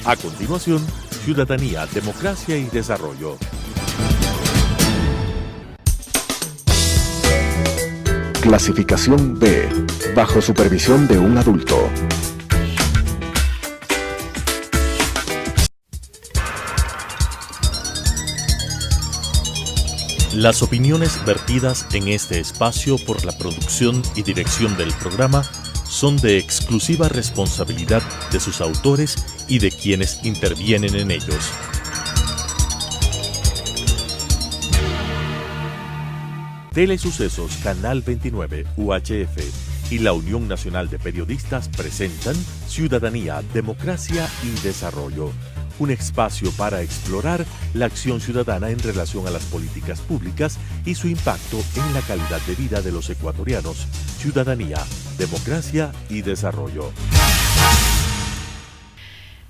A continuación, Ciudadanía, Democracia y Desarrollo. Clasificación B, bajo supervisión de un adulto. Las opiniones vertidas en este espacio por la producción y dirección del programa son de exclusiva responsabilidad de sus autores y de quienes intervienen en ellos. Telesucesos, Canal 29, UHF y la Unión Nacional de Periodistas presentan Ciudadanía, Democracia y Desarrollo, un espacio para explorar la acción ciudadana en relación a las políticas públicas y su impacto en la calidad de vida de los ecuatorianos. Ciudadanía, Democracia y Desarrollo.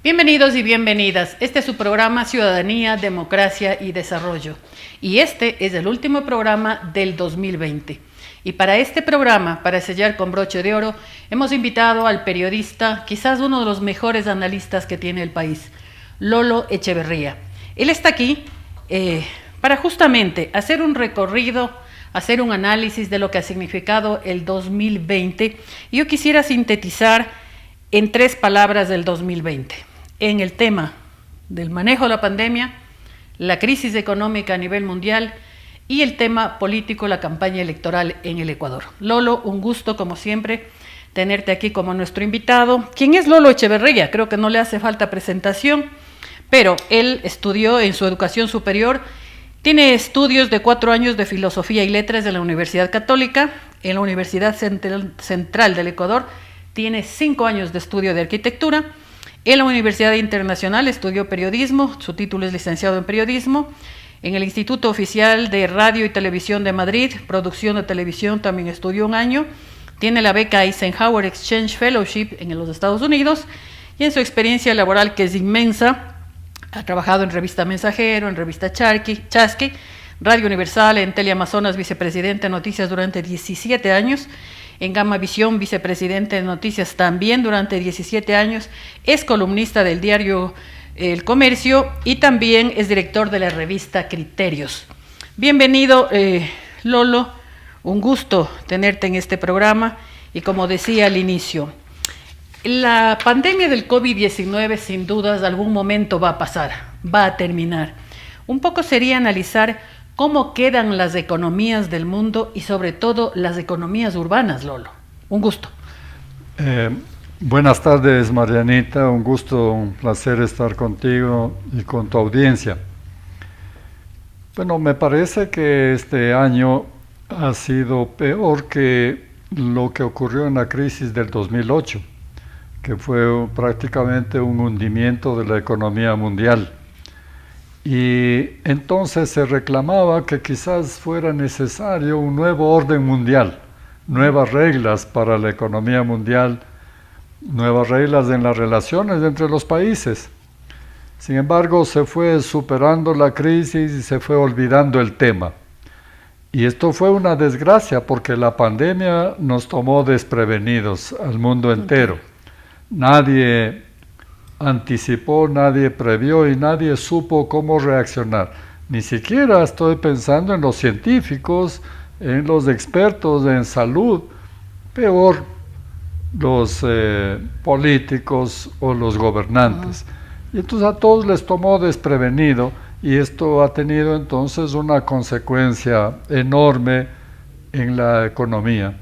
Bienvenidos y bienvenidas. Este es su programa Ciudadanía, Democracia y Desarrollo. Y este es el último programa del 2020. Y para este programa, para sellar con broche de oro, hemos invitado al periodista, quizás uno de los mejores analistas que tiene el país, Lolo Echeverría. Él está aquí para justamente hacer un recorrido, hacer un análisis de lo que ha significado el 2020. Y yo quisiera sintetizar en 3 palabras del 2020. En el tema del manejo de la pandemia, la crisis económica a nivel mundial y el tema político, la campaña electoral en el Ecuador. Lolo, un gusto como siempre tenerte aquí como nuestro invitado. ¿Quién es Lolo Echeverría? Creo que no le hace falta presentación, pero él estudió en su educación superior, tiene estudios de 4 años de Filosofía y Letras de la Universidad Católica, en la Universidad Central del Ecuador, tiene 5 años de estudio de Arquitectura, en la Universidad Internacional estudió Periodismo, su título es licenciado en Periodismo, en el Instituto Oficial de Radio y Televisión de Madrid, Producción de Televisión también estudió 1 año, tiene la beca Eisenhower Exchange Fellowship en los Estados Unidos y en su experiencia laboral, que es inmensa, ha trabajado en Revista Mensajero, en Revista Chasqui, Radio Universal, en Teleamazonas, vicepresidente de Noticias durante 17 años, en Gamma Visión, vicepresidente de Noticias también durante 17 años, es columnista del diario El Comercio y también es director de la revista Criterios. Bienvenido, Lolo, un gusto tenerte en este programa y como decía al inicio, la pandemia del COVID-19 sin dudas algún momento va a pasar, va a terminar. Un poco sería analizar cómo quedan las economías del mundo y sobre todo las economías urbanas, Lolo. Un gusto. Buenas tardes, Marianita. Un gusto, un placer estar contigo y con tu audiencia. Bueno, me parece que este año ha sido peor que lo que ocurrió en la crisis del 2008, que fue prácticamente un hundimiento de la economía mundial. Y entonces se reclamaba que quizás fuera necesario un nuevo orden mundial, nuevas reglas para la economía mundial, nuevas reglas en las relaciones entre los países. Sin embargo, se fue superando la crisis y se fue olvidando el tema. Y esto fue una desgracia porque la pandemia nos tomó desprevenidos al mundo entero. Nadie anticipó, nadie previó y nadie supo cómo reaccionar. Ni siquiera estoy pensando en los científicos, en los expertos en salud, peor los políticos o los gobernantes. Y entonces a todos les tomó desprevenido y esto ha tenido entonces una consecuencia enorme en la economía,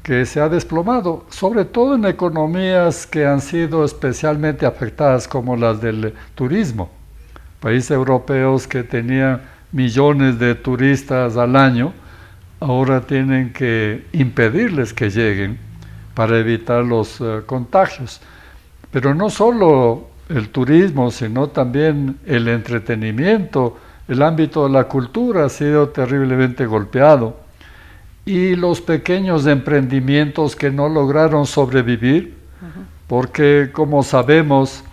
que se ha desplomado, sobre todo en economías que han sido especialmente afectadas como las del turismo. Países europeos que tenían millones de turistas al año, ahora tienen que impedirles que lleguen para evitar los contagios. Pero no solo el turismo, sino también el entretenimiento, el ámbito de la cultura ha sido terriblemente golpeado. Y los pequeños emprendimientos que no lograron sobrevivir, porque como sabemos,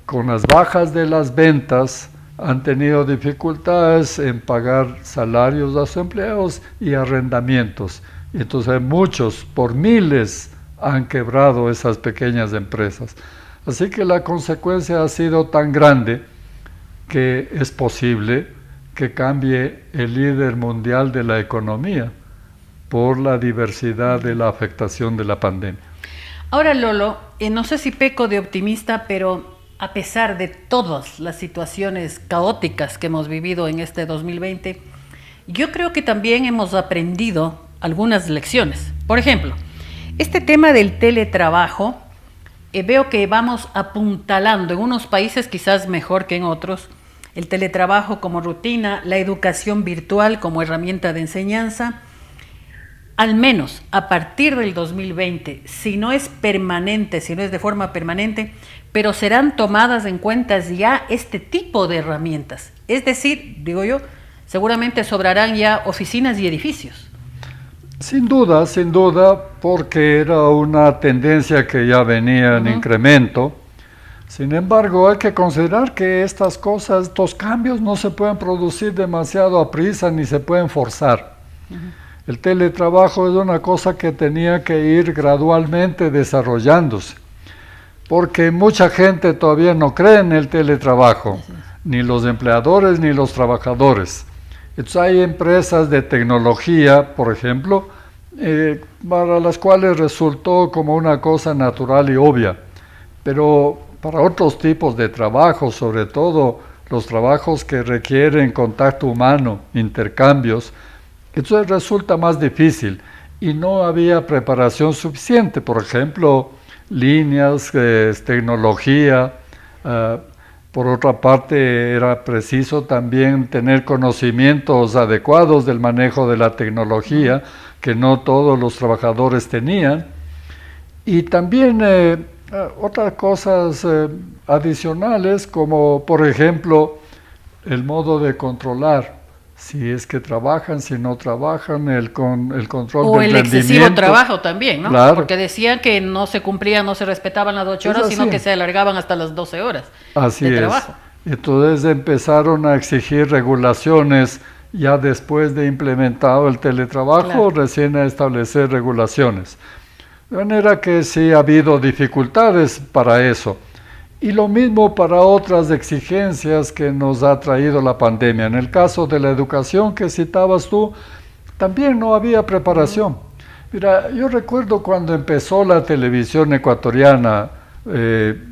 con las bajas de las ventas han tenido dificultades en pagar salarios a sus empleados y arrendamientos. Entonces muchos, por miles, han quebrado esas pequeñas empresas. Así que la consecuencia ha sido tan grande que es posible que cambie el líder mundial de la economía por la diversidad de la afectación de la pandemia. Ahora, Lolo, no sé si peco de optimista, pero a pesar de todas las situaciones caóticas que hemos vivido en este 2020, yo creo que también hemos aprendido algunas lecciones. Por ejemplo, este tema del teletrabajo, veo que vamos apuntalando en unos países quizás mejor que en otros, el teletrabajo como rutina, la educación virtual como herramienta de enseñanza. Al menos a partir del 2020, si no es permanente, si no es de forma permanente, pero serán tomadas en cuenta ya este tipo de herramientas. Es decir, digo yo, seguramente sobrarán ya oficinas y edificios. Sin duda, porque era una tendencia que ya venía en incremento. Sin embargo, hay que considerar que estas cosas, estos cambios no se pueden producir demasiado a prisa ni se pueden forzar. El teletrabajo es una cosa que tenía que ir gradualmente desarrollándose, porque mucha gente todavía no cree en el teletrabajo, ni los empleadores ni los trabajadores. Entonces hay empresas de tecnología, por ejemplo, para las cuales resultó como una cosa natural y obvia, pero para otros tipos de trabajo, sobre todo los trabajos que requieren contacto humano, intercambios, entonces resulta más difícil y no había preparación suficiente. Por ejemplo, líneas, tecnología. Por otra parte, era preciso también tener conocimientos adecuados del manejo de la tecnología, que no todos los trabajadores tenían. Y también otras cosas adicionales, como por ejemplo, el modo de controlar. Si es que trabajan, si no trabajan, el control del rendimiento. O el excesivo trabajo también, ¿no? Claro. Porque decían que no se cumplían, no se respetaban las 8 horas, sino que se alargaban hasta las 12 horas de trabajo. Entonces empezaron a exigir regulaciones ya después de implementado el teletrabajo, recién a establecer regulaciones. De manera que sí ha habido dificultades para eso. Y lo mismo para otras exigencias que nos ha traído la pandemia. En el caso de la educación que citabas tú, también no había preparación. Mira, yo recuerdo cuando empezó la televisión ecuatoriana,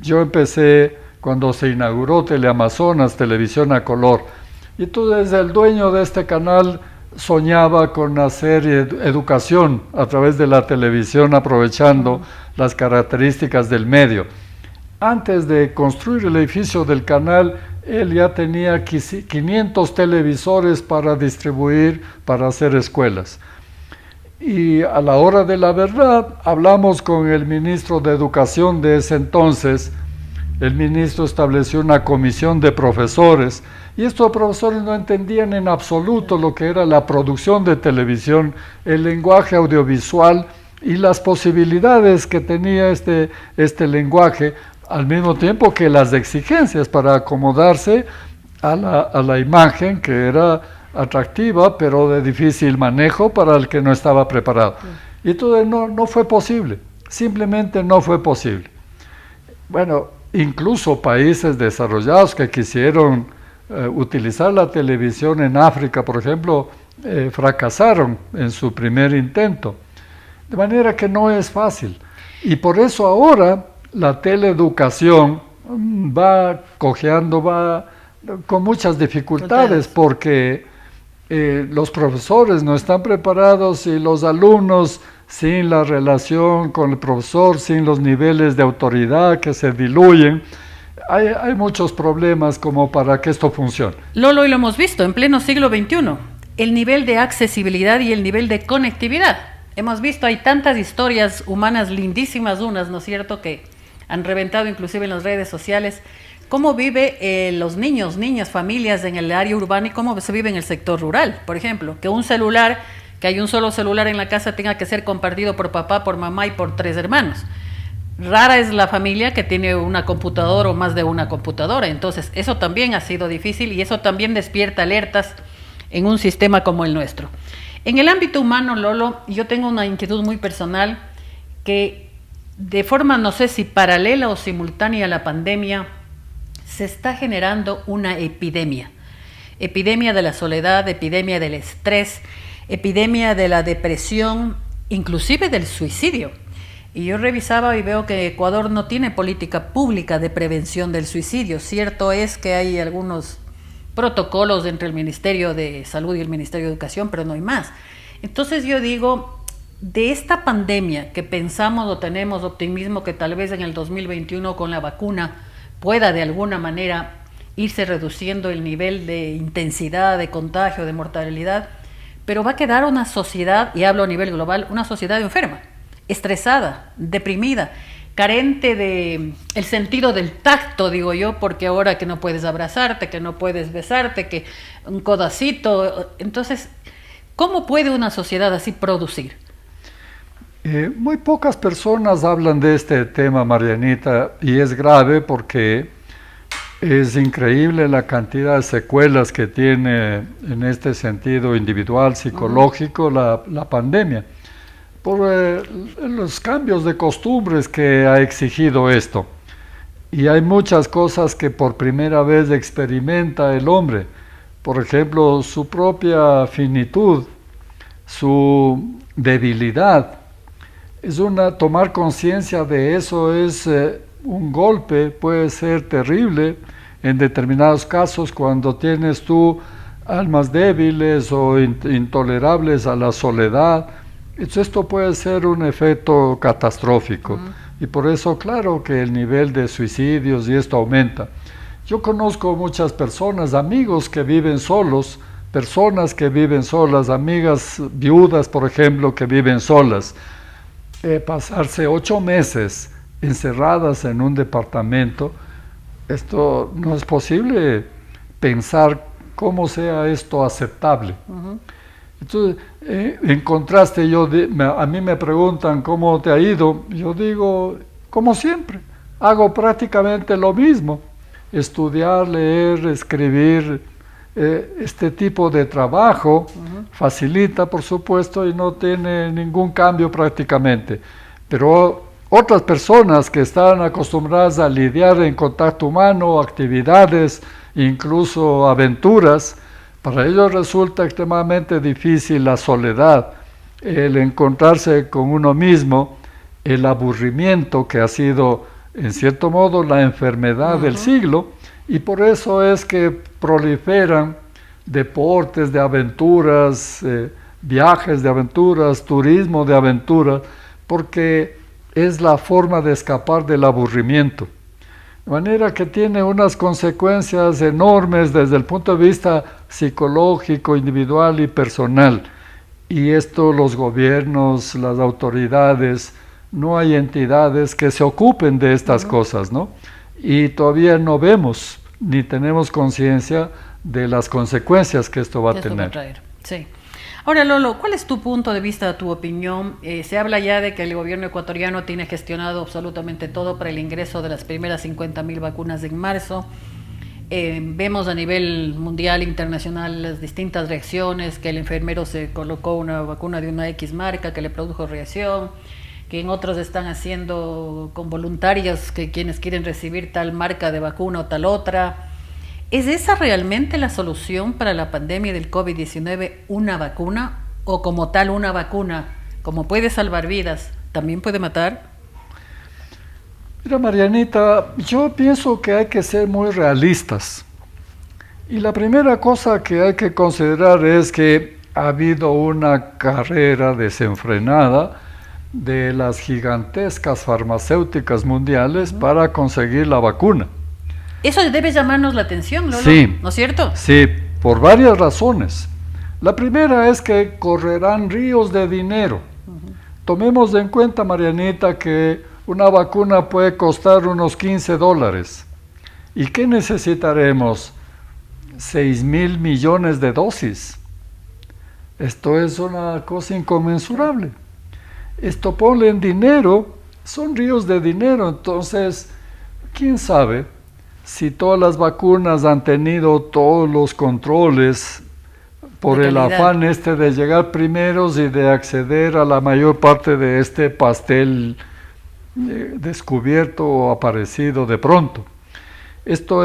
yo empecé cuando se inauguró Teleamazonas, televisión a color. Y entonces el dueño de este canal soñaba con hacer educación a través de la televisión, aprovechando las características del medio. Antes de construir el edificio del canal, él ya tenía 500 televisores para distribuir, para hacer escuelas. Y a la hora de la verdad, hablamos con el ministro de Educación de ese entonces. El ministro estableció una comisión de profesores, y estos profesores no entendían en absoluto lo que era la producción de televisión, el lenguaje audiovisual y las posibilidades que tenía este lenguaje, al mismo tiempo que las exigencias para acomodarse a la imagen, que era atractiva, pero de difícil manejo para el que no estaba preparado. Y entonces no fue posible, simplemente no fue posible. Bueno, incluso países desarrollados que quisieron utilizar la televisión en África, por ejemplo, fracasaron en su primer intento. De manera que no es fácil. Y por eso ahora la teleeducación va cojeando, va con muchas dificultades, porque los profesores no están preparados y los alumnos, sin la relación con el profesor, sin los niveles de autoridad que se diluyen, hay muchos problemas como para que esto funcione. Lolo, y lo hemos visto en pleno siglo XXI, el nivel de accesibilidad y el nivel de conectividad. Hemos visto, hay tantas historias humanas lindísimas, unas, ¿no es cierto?, que han reventado inclusive en las redes sociales, cómo vive los niños, niñas, familias en el área urbana y cómo se vive en el sector rural. Por ejemplo, que que hay un solo celular en la casa tenga que ser compartido por papá, por mamá y por 3 hermanos. Rara es la familia que tiene una computadora o más de una computadora. Entonces, eso también ha sido difícil y eso también despierta alertas en un sistema como el nuestro. En el ámbito humano, Lolo, yo tengo una inquietud muy personal que de forma, no sé si paralela o simultánea a la pandemia, se está generando una epidemia. Epidemia de la soledad, epidemia del estrés, epidemia de la depresión, inclusive del suicidio. Y yo revisaba y veo que Ecuador no tiene política pública de prevención del suicidio. Cierto es que hay algunos protocolos entre el Ministerio de Salud y el Ministerio de Educación, pero no hay más. Entonces yo digo, de esta pandemia que pensamos o tenemos optimismo que tal vez en el 2021 con la vacuna pueda de alguna manera irse reduciendo el nivel de intensidad, de contagio, de mortalidad, pero va a quedar una sociedad, y hablo a nivel global, una sociedad enferma, estresada, deprimida, carente de el sentido del tacto, digo yo, porque ahora que no puedes abrazarte, que no puedes besarte, que un codacito, entonces, ¿cómo puede una sociedad así producir? Muy pocas personas hablan de este tema, Marianita, y es grave porque es increíble la cantidad de secuelas que tiene en este sentido individual, psicológico, la pandemia, por los cambios de costumbres que ha exigido esto. Y hay muchas cosas que por primera vez experimenta el hombre, por ejemplo, su propia finitud, su debilidad. Tomar conciencia de eso es un golpe, puede ser terrible en determinados casos cuando tienes tú almas débiles o intolerables a la soledad. Esto puede ser un efecto catastrófico y por eso claro que el nivel de suicidios y esto aumenta. Yo conozco muchas personas, amigos que viven solos, personas que viven solas, amigas viudas por ejemplo que viven solas. Pasarse 8 meses encerradas en un departamento, esto no es posible pensar cómo sea esto aceptable. Entonces, en contraste, a mí me preguntan cómo te ha ido, yo digo, como siempre, hago prácticamente lo mismo, estudiar, leer, escribir, este tipo de trabajo facilita, por supuesto, y no tiene ningún cambio prácticamente. Pero otras personas que están acostumbradas a lidiar en contacto humano, actividades, incluso aventuras, para ellos resulta extremadamente difícil la soledad, el encontrarse con uno mismo, el aburrimiento que ha sido, en cierto modo, la enfermedad del siglo, y por eso es que proliferan deportes de aventuras, viajes de aventuras, turismo de aventuras, porque es la forma de escapar del aburrimiento. De manera que tiene unas consecuencias enormes desde el punto de vista psicológico, individual y personal. Y esto los gobiernos, las autoridades, no hay entidades que se ocupen de estas cosas, ¿no? Y todavía no vemos ni tenemos conciencia de las consecuencias que esto va a tener. Sí. Ahora, Lolo, ¿cuál es tu punto de vista, tu opinión? Se habla ya de que el gobierno ecuatoriano tiene gestionado absolutamente todo para el ingreso de las primeras 50,000 vacunas en marzo. Vemos a nivel mundial, internacional, las distintas reacciones, que el enfermero se colocó una vacuna de una X marca que le produjo reacción, que en otros están haciendo con voluntarios que quienes quieren recibir tal marca de vacuna o tal otra. ¿Es esa realmente la solución para la pandemia del COVID-19, una vacuna? ¿O como tal una vacuna, como puede salvar vidas, también puede matar? Mira, Marianita, yo pienso que hay que ser muy realistas. Y la primera cosa que hay que considerar es que ha habido una carrera desenfrenada de las gigantescas farmacéuticas mundiales para conseguir la vacuna. Eso debe llamarnos la atención, Lolo, sí, ¿no es cierto? Sí, por varias razones. La primera es que correrán ríos de dinero. Tomemos en cuenta, Marianita, que una vacuna puede costar unos $15. ¿Y qué necesitaremos? 6,000 millones de dosis. Esto es una cosa inconmensurable. Esto ponle en dinero, son ríos de dinero, entonces, ¿quién sabe si todas las vacunas han tenido todos los controles por el afán de llegar primeros y de acceder a la mayor parte de este pastel descubierto o aparecido de pronto. Esto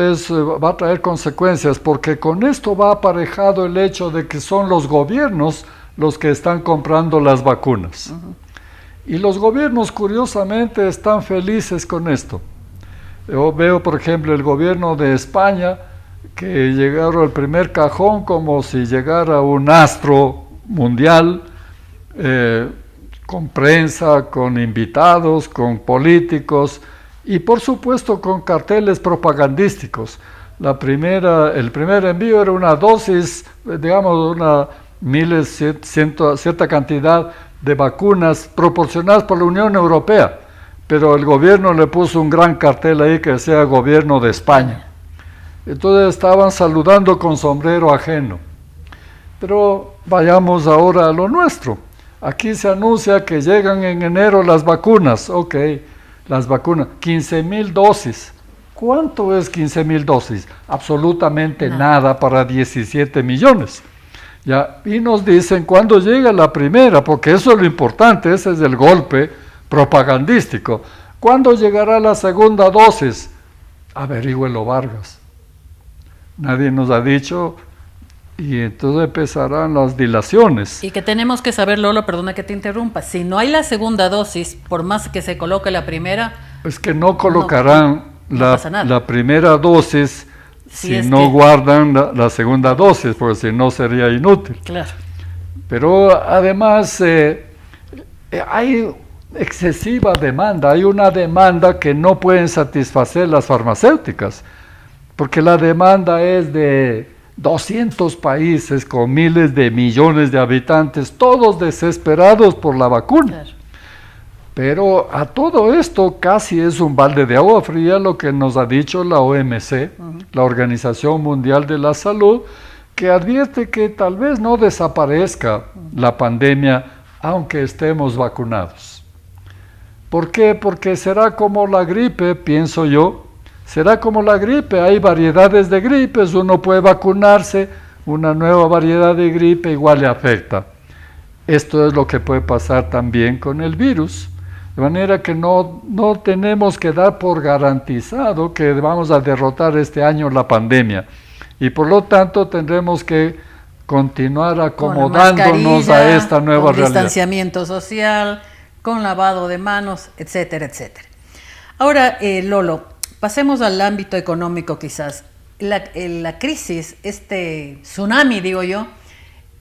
va a traer consecuencias porque con esto va aparejado el hecho de que son los gobiernos los que están comprando las vacunas. Y los gobiernos curiosamente están felices con esto. Yo veo, por ejemplo, el gobierno de España que llegaron al primer cajón como si llegara un astro mundial, con prensa, con invitados, con políticos y por supuesto con carteles propagandísticos. El primer envío era una dosis, digamos, cierta cantidad de vacunas proporcionadas por la Unión Europea, pero el gobierno le puso un gran cartel ahí que decía Gobierno de España. Entonces estaban saludando con sombrero ajeno. Pero vayamos ahora a lo nuestro. Aquí se anuncia que llegan en enero las vacunas. Ok, las vacunas, 15,000 dosis. ¿Cuánto es 15,000 dosis? Absolutamente nada para 17 millones. Ya, y nos dicen cuándo llega la primera, porque eso es lo importante, ese es el golpe propagandístico. ¿Cuándo llegará la segunda dosis? Averígüelo, Vargas. Nadie nos ha dicho, y entonces empezarán las dilaciones. Y que tenemos que saber, Lolo, perdona que te interrumpa, si no hay la segunda dosis, por más que se coloque la primera... Es que no colocarán la primera dosis si no que guardan la segunda dosis, porque si no sería inútil. Claro. Pero además hay excesiva demanda, hay una demanda que no pueden satisfacer las farmacéuticas, porque la demanda es de 200 países con miles de millones de habitantes, todos desesperados por la vacuna. Claro. Pero a todo esto casi es un balde de agua fría lo que nos ha dicho la OMC, la Organización Mundial de la Salud, que advierte que tal vez no desaparezca la pandemia aunque estemos vacunados. ¿Por qué? Porque será como la gripe, pienso yo. Será como la gripe, hay variedades de gripes, uno puede vacunarse, una nueva variedad de gripe igual le afecta. Esto es lo que puede pasar también con el virus, de manera que no tenemos que dar por garantizado que vamos a derrotar este año la pandemia, y por lo tanto tendremos que continuar acomodándonos a esta nueva realidad. Con distanciamiento social, con lavado de manos, etcétera, etcétera. Ahora, Lolo, pasemos al ámbito económico quizás. La crisis, este tsunami, digo yo,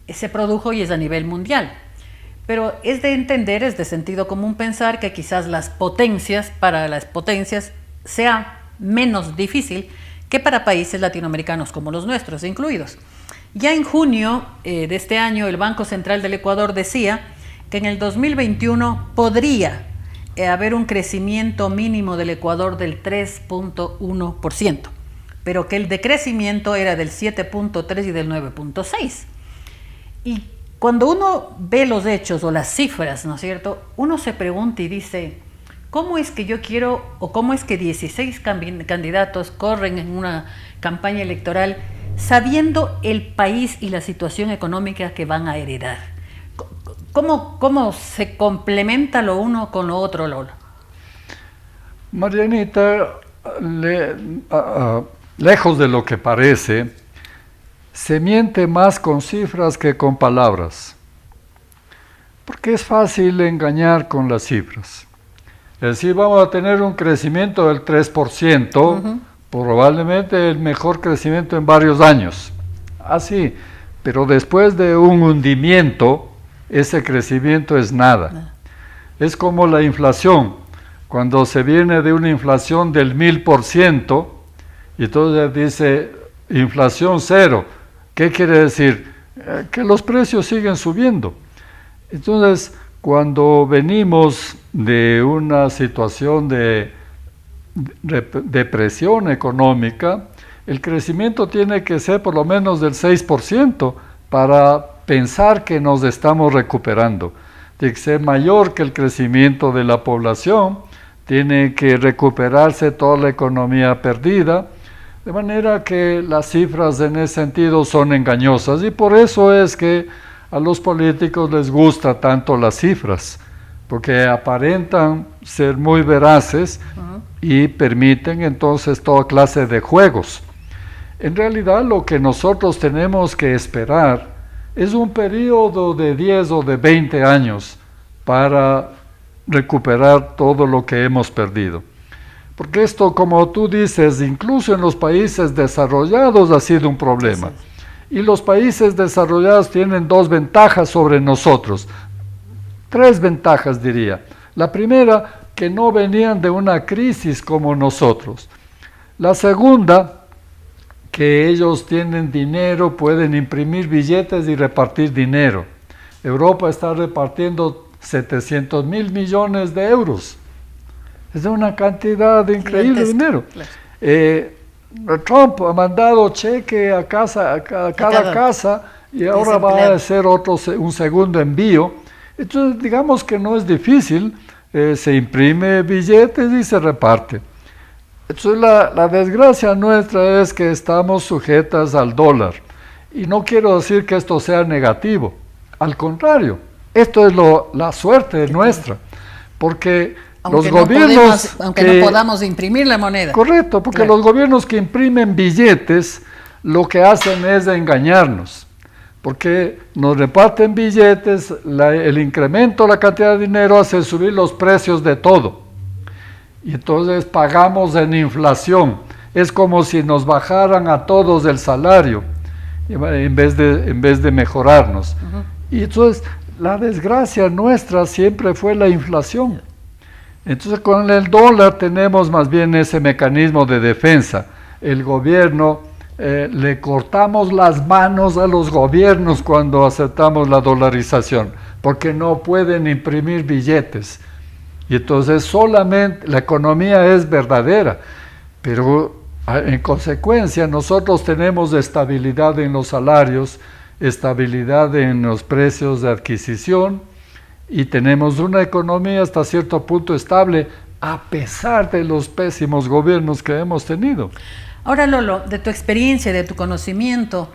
se produjo y es a nivel mundial. Pero es de entender, es de sentido común pensar que quizás para las potencias sea menos difícil que para países latinoamericanos como los nuestros, incluidos. Ya en junio de este año, el Banco Central del Ecuador decía que en el 2021 podría haber un crecimiento mínimo del Ecuador del 3.1%, pero que el decrecimiento era del 7.3 y del 9.6. Y cuando uno ve los hechos o las cifras, ¿no es cierto?, uno se pregunta y dice, ¿cómo es que yo quiero, o cómo es que 16 candidatos corren en una campaña electoral sabiendo el país y la situación económica que van a heredar? ¿Cómo se complementa lo uno con lo otro, Lolo? Marianita, lejos de lo que parece, se miente más con cifras que con palabras, porque es fácil engañar con las cifras. Es decir, vamos a tener un crecimiento del 3%, probablemente el mejor crecimiento en varios años. Así, pero después de un hundimiento, ese crecimiento es nada. Es como la inflación. Cuando se viene de una inflación del 1000%, y entonces dice inflación cero. ¿Qué quiere decir? Que los precios siguen subiendo. Entonces, cuando venimos de una situación de depresión económica, el crecimiento tiene que ser por lo menos del 6% para pensar que nos estamos recuperando. Tiene que ser mayor que el crecimiento de la población, tiene que recuperarse toda la economía perdida, de manera que las cifras en ese sentido son engañosas, y por eso es que a los políticos les gusta tanto las cifras, porque aparentan ser muy veraces y permiten entonces toda clase de juegos. En realidad lo que nosotros tenemos que esperar es un periodo de 10 o de 20 años para recuperar todo lo que hemos perdido. Porque esto, como tú dices, incluso en los países desarrollados ha sido un problema. Y los países desarrollados tienen 2 ventajas sobre nosotros. 3 ventajas diría. La primera, que no venían de una crisis como nosotros. La segunda, que ellos tienen dinero, pueden imprimir billetes y repartir dinero. Europa está repartiendo 700 mil millones de euros. Es una cantidad increíble de dinero. Claro. Trump ha mandado cheque a cada casa y ahora va a hacer un segundo envío. Entonces, digamos que no es difícil, se imprime billetes y se reparte. Entonces, la desgracia nuestra es que estamos sujetas al dólar. Y no quiero decir que esto sea negativo. Al contrario, esto es la suerte nuestra. Porque los gobiernos... Aunque no podamos imprimir la moneda. Correcto, porque los gobiernos que imprimen billetes, lo que hacen es engañarnos. Porque nos reparten billetes, el incremento de la cantidad de dinero hace subir los precios de todo. Y entonces pagamos en inflación. Es como si nos bajaran a todos el salario en vez de mejorarnos. Y entonces la desgracia nuestra siempre fue la inflación. Entonces con el dólar tenemos más bien ese mecanismo de defensa. El gobierno, le cortamos las manos a los gobiernos cuando aceptamos la dolarización, porque no pueden imprimir billetes. Y entonces solamente la economía es verdadera, pero en consecuencia nosotros tenemos estabilidad en los salarios, estabilidad en los precios de adquisición y tenemos una economía hasta cierto punto estable a pesar de los pésimos gobiernos que hemos tenido. Ahora, Lolo, de tu experiencia, de tu conocimiento,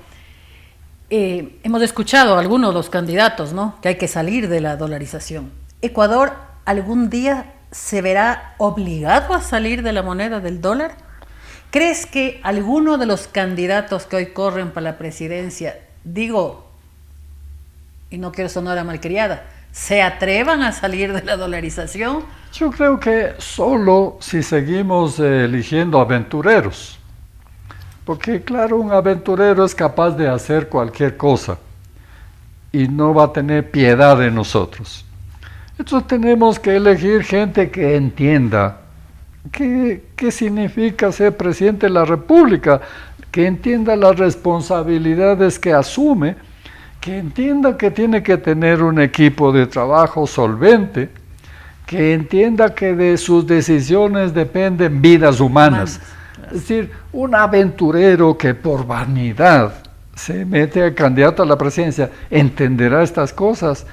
hemos escuchado a algunos de los candidatos, ¿no?, que hay que salir de la dolarización. ¿Ecuador algún día se verá obligado a salir de la moneda del dólar? ¿Crees que alguno de los candidatos que hoy corren para la presidencia, digo, y no quiero sonar a malcriada, se atrevan a salir de la dolarización? Yo creo que solo si seguimos eligiendo aventureros. Porque claro, un aventurero es capaz de hacer cualquier cosa y no va a tener piedad de nosotros. Entonces tenemos que elegir gente que entienda qué significa ser presidente de la República, que entienda las responsabilidades que asume, que entienda que tiene que tener un equipo de trabajo solvente, que entienda que de sus decisiones dependen vidas humanas. Es decir, un aventurero que por vanidad se mete a candidato a la presidencia, ¿entenderá estas cosas?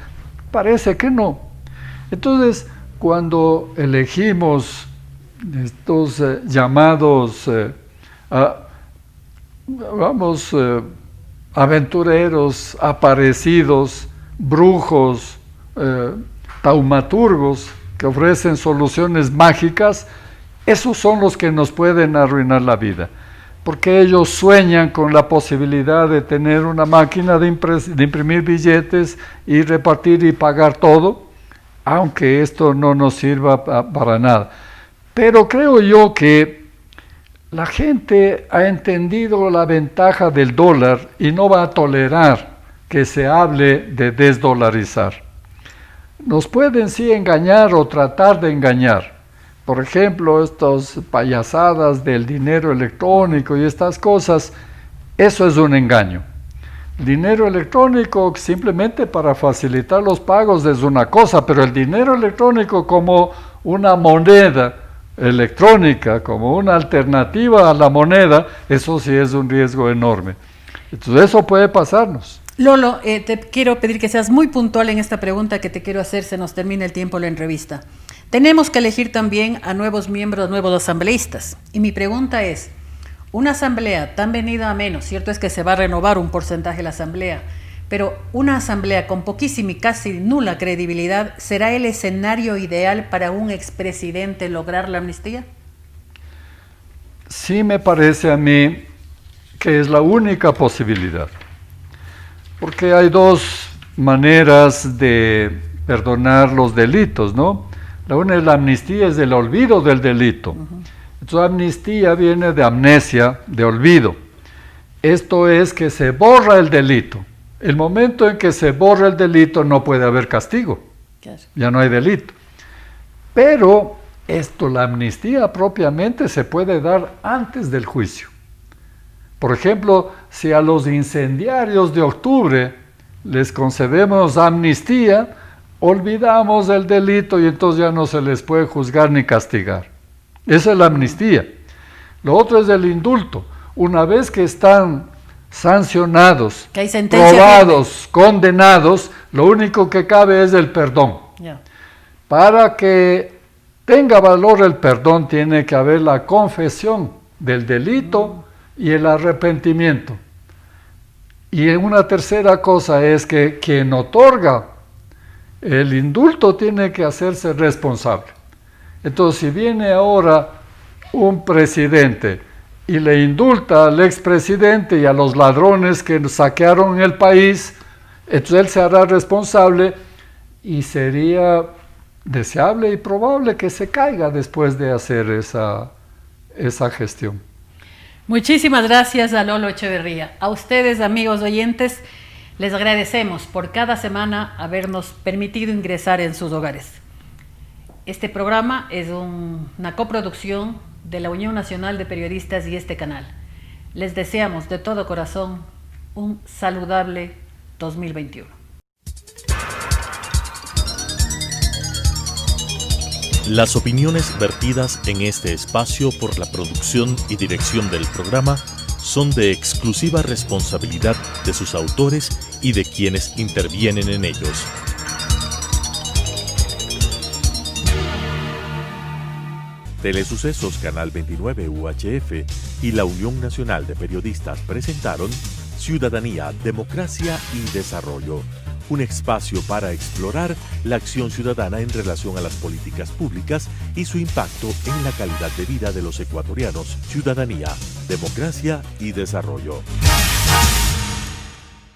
Parece que no. Entonces, cuando elegimos estos llamados, aventureros, aparecidos, brujos, taumaturgos, que ofrecen soluciones mágicas, esos son los que nos pueden arruinar la vida, porque ellos sueñan con la posibilidad de tener una máquina de imprimir billetes y repartir y pagar todo, aunque esto no nos sirva para nada. Pero creo yo que la gente ha entendido la ventaja del dólar y no va a tolerar que se hable de desdolarizar. Nos pueden sí engañar o tratar de engañar. Por ejemplo, estas payasadas del dinero electrónico y estas cosas, eso es un engaño. Dinero electrónico simplemente para facilitar los pagos es una cosa, pero el dinero electrónico como una moneda electrónica, como una alternativa a la moneda, eso sí es un riesgo enorme. Entonces eso puede pasarnos. Lolo, te quiero pedir que seas muy puntual en esta pregunta que te quiero hacer, se nos termina el tiempo de la entrevista. Tenemos que elegir también a nuevos miembros, nuevos asambleístas. Y mi pregunta es, una asamblea tan venida a menos, cierto es que se va a renovar un porcentaje de la asamblea, pero una asamblea con poquísima y casi nula credibilidad, ¿será el escenario ideal para un expresidente lograr la amnistía? Sí me parece a mí que es la única posibilidad, porque hay dos maneras de perdonar los delitos, ¿no? La una es la amnistía, es el olvido del delito. Entonces amnistía viene de amnesia, de olvido. Esto es que se borra el delito. El momento en que se borra el delito no puede haber castigo, ya no hay delito. Pero la amnistía propiamente se puede dar antes del juicio. Por ejemplo, si a los incendiarios de octubre les concedemos amnistía, olvidamos el delito y entonces ya no se les puede juzgar ni castigar. Esa es la amnistía. Lo otro es el indulto. Una vez que están sancionados, que hay sentencia probados, firme, condenados, lo único que cabe es el perdón. Para que tenga valor el perdón, tiene que haber la confesión del delito y el arrepentimiento. Y una tercera cosa es que quien otorga el indulto tiene que hacerse responsable. Entonces, si viene ahora un presidente y le indulta al expresidente y a los ladrones que saquearon el país, entonces él se hará responsable y sería deseable y probable que se caiga después de hacer esa gestión. Muchísimas gracias a Lolo Echeverría. A ustedes, amigos oyentes, les agradecemos por cada semana habernos permitido ingresar en sus hogares. Este programa es una coproducción de la Unión Nacional de Periodistas y este canal. Les deseamos de todo corazón un saludable 2021. Las opiniones vertidas en este espacio por la producción y dirección del programa son de exclusiva responsabilidad de sus autores y de quienes intervienen en ellos. Telesucesos Canal 29 UHF y la Unión Nacional de Periodistas presentaron Ciudadanía, Democracia y Desarrollo, un espacio para explorar la acción ciudadana en relación a las políticas públicas y su impacto en la calidad de vida de los ecuatorianos. Ciudadanía, Democracia y Desarrollo.